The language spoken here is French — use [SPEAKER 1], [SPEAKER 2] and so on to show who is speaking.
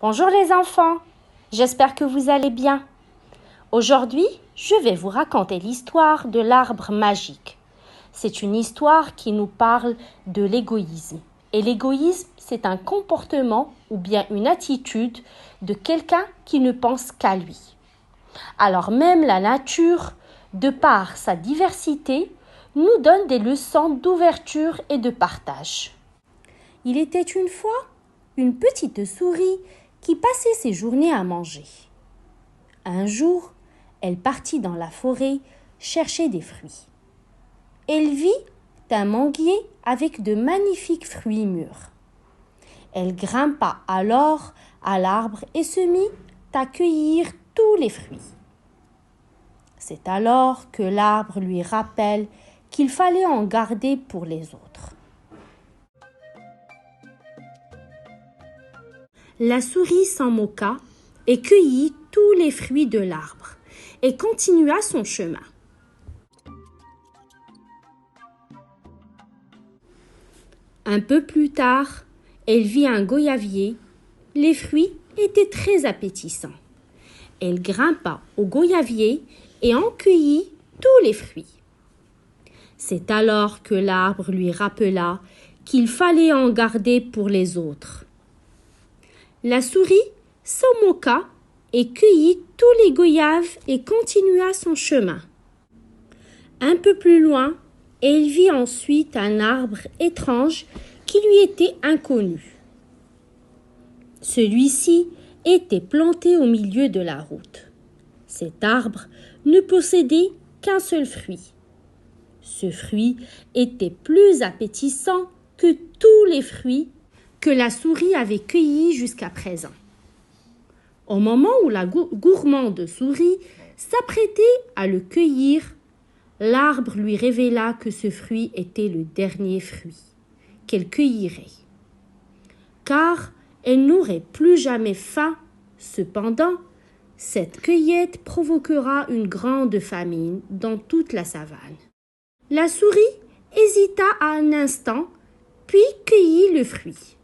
[SPEAKER 1] Bonjour les enfants, j'espère que vous allez bien. Aujourd'hui, je vais vous raconter l'histoire de l'arbre magique. C'est une histoire qui nous parle de l'égoïsme. Et l'égoïsme, c'est un comportement ou bien une attitude de quelqu'un qui ne pense qu'à lui. Alors même la nature, de par sa diversité, nous donne des leçons d'ouverture et de partage. Il était une fois une petite souris qui passait ses journées à manger. Un jour, elle partit dans la forêt chercher des fruits. Elle vit un manguier avec de magnifiques fruits mûrs. Elle grimpa alors à l'arbre et se mit à cueillir tous les fruits. C'est alors que l'arbre lui rappelle qu'il fallait en garder pour les autres. La souris s'en moqua et cueillit tous les fruits de l'arbre et continua son chemin. Un peu plus tard, elle vit un goyavier. Les fruits étaient très appétissants. Elle grimpa au goyavier et en cueillit tous les fruits. C'est alors que l'arbre lui rappela qu'il fallait en garder pour les autres. La souris s'en moqua et cueillit tous les goyaves et continua son chemin. Un peu plus loin, elle vit ensuite un arbre étrange qui lui était inconnu. Celui-ci était planté au milieu de la route. Cet arbre ne possédait qu'un seul fruit. Ce fruit était plus appétissant que tous les fruits que la souris avait cueillis jusqu'à présent. Au moment où la gourmande souris s'apprêtait à le cueillir, l'arbre lui révéla que ce fruit était le dernier fruit qu'elle cueillirait, car elle n'aurait plus jamais faim. Cependant, cette cueillette provoquera une grande famine dans toute la savane. La souris hésita un instant, puis cueillit le fruit.